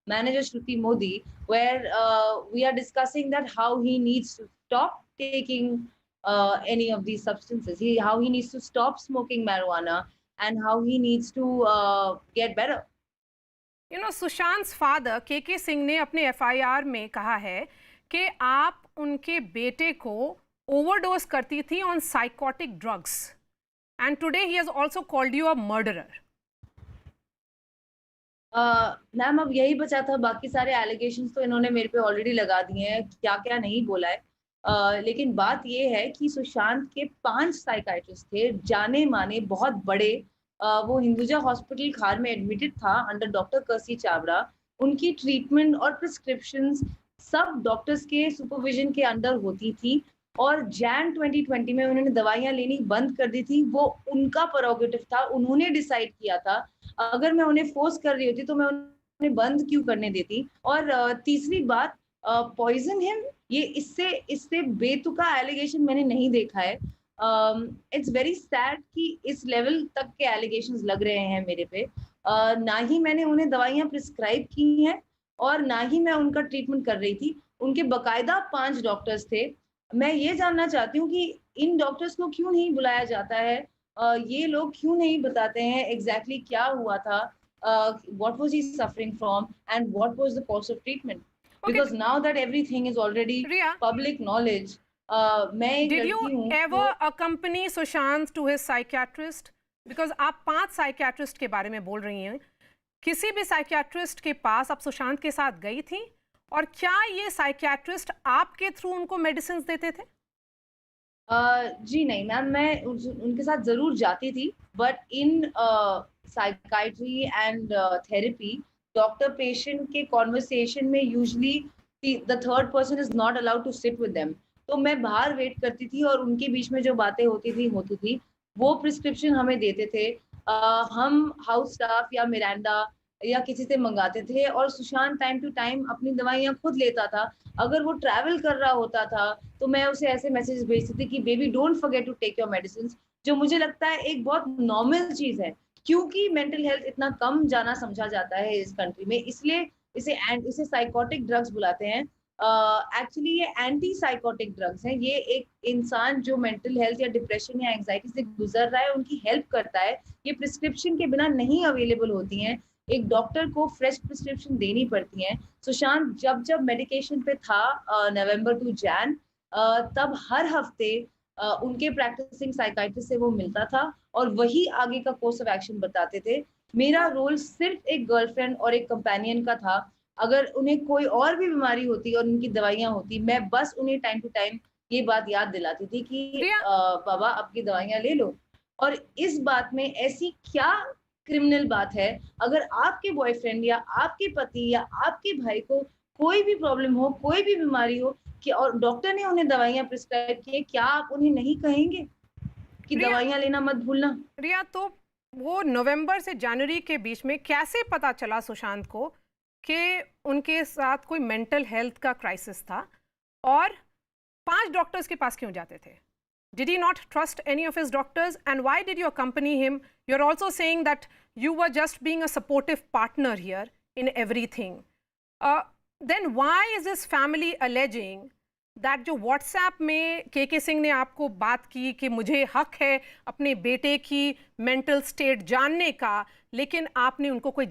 manager Shruti Modi, where we are discussing that how he needs to stop taking any of these substances, how he needs to stop smoking marijuana, and how he needs to get better. Sushant father के सिंह ने अपने FIR में कहा है कि आप उनके बेटे को ओवरडोज करती थी on psychotic drugs and today he has also called you a murderer. Ma'am अब यही बचा था, बाकी सारे एलिगेशंस तो इन्होंने मेरे पे ऑलरेडी लगा दिए हैं, क्या क्या नहीं बोला है। लेकिन बात ये है कि सुशांत के 5 साइकाइट्रिस्ट थे, जाने माने बहुत बड़े। वो हिंदुजा हॉस्पिटल खार में एडमिटेड था अंडर डॉक्टर कर्सी चावड़ा। उनकी ट्रीटमेंट और प्रिस्क्रिप्शंस सब डॉक्टर्स के सुपरविजन के अंडर होती थी, और जैन 2020 में उन्होंने दवाइयां लेनी बंद कर दी थी। वो उनका प्रोरोगेटिव था, उन्होंने डिसाइड किया था। अगर मैं उन्हें फोर्स कर रही होती तो मैं उन्हें बंद क्यों करने देती। और तीसरी बात, पॉइजन हिम, ये इससे इससे बेतुका एलिगेशन मैंने नहीं देखा है। इट्स वेरी सैड कि इस लेवल तक के एलिगेशंस लग रहे हैं मेरे पे। ना ही मैंने उन्हें दवाइयां प्रिस्क्राइब की हैं और ना ही मैं उनका ट्रीटमेंट कर रही थी। उनके बकायदा 5 डॉक्टर्स थे। मैं ये जानना चाहती हूँ कि इन डॉक्टर्स को क्यों नहीं बुलाया जाता है, ये लोग क्यों नहीं बताते हैं एग्जैक्टली क्या हुआ था, what was he suffering from and what was the course of treatment, okay because now that everything is already Riya, public knowledge। मैं एक डिड यू लड़की हूँ एवर जो accompany Sushant to his psychiatrist? Because आप 5 साइकियाट्रिस्ट के बारे में बोल रही हैं, किसी भी साइकियाट्रिस्ट के पास आप सुशांत के साथ गई थी? और क्या ये साइकियाट्रिस्ट आपके थ्रू उनको मेडिसिन देते थे? जी नहीं मैम, मैं उनके साथ ज़रूर जाती थी, but in psychiatry and therapy, doctor patient के कॉन्वर्सेशन में usually the third person is not allowed to sit with them. तो मैं बाहर वेट करती थी और उनके बीच में जो बातें होती थी वो प्रिस्क्रिप्शन हमें देते थे। हम हाउस स्टाफ या मिरांडा या किसी से मंगाते थे, और सुशांत टाइम टू टाइम अपनी दवाइयाँ खुद लेता था। अगर वो ट्रैवल कर रहा होता था तो मैं उसे ऐसे मैसेज भेजती थी कि baby don't forget to take your medicine, जो मुझे लगता है एक बहुत नॉर्मल चीज है, क्योंकि मेंटल हेल्थ इतना कम जाना समझा जाता है इस कंट्री में, इसलिए इसे साइकोटिक ड्रग्स बुलाते हैं। एक्चुअली ये एंटी साइकोटिक ड्रग्स हैं। ये एक इंसान जो मेंटल हेल्थ या डिप्रेशन या एंजाइटी से गुजर रहा है उनकी हेल्प करता है। ये प्रिस्क्रिप्शन के बिना नहीं अवेलेबल होती हैं, एक डॉक्टर को फ्रेश प्रिस्क्रिप्शन देनी पड़ती है। सुशांत जब जब मेडिकेशन पे था नवंबर टू जैन, तब हर हफ्ते उनके प्रैक्टिसिंग साइकाइट्रिस्ट से वो मिलता था और वही आगे का कोर्स ऑफ एक्शन बताते थे। मेरा तो रोल सिर्फ एक गर्लफ्रेंड और एक कंपेनियन का था। अगर उन्हें कोई और भी बीमारी होती और उनकी दवाइयां होती, मैं बस उन्हें टाइम टू टाइम ये बात याद दिलाती थी कि रिया, बाबा आपकी दवाइयां ले लो। और इस बात में ऐसी क्या क्रिमिनल बात है? अगर आपके बॉयफ्रेंड या आपके पति या आपके भाई को कोई भी प्रॉब्लम हो, कोई भी बीमारी हो, कि और डॉक्टर ने उन्हें दवाइयां प्रिस्क्राइब की है, क्या आप उन्हें नहीं कहेंगे कि रिया, दवाइयां लेना मत भूलना? रिया, तो वो नवंबर से जनवरी के बीच में कैसे पता चला सुशांत को कि उनके साथ कोई मेंटल हेल्थ का क्राइसिस था? और 5 डॉक्टर्स के पास क्यों जाते थे? Did he not trust any of his doctors? And why did you accompany him? You're also saying that you were just being a supportive partner here in everything. Then why is his family alleging that जो WhatsApp में के सिंह ने आपको बात की कि मुझे हक है अपने बेटे की मेंटल स्टेट जानने का, लेकिन आपने उनको कोई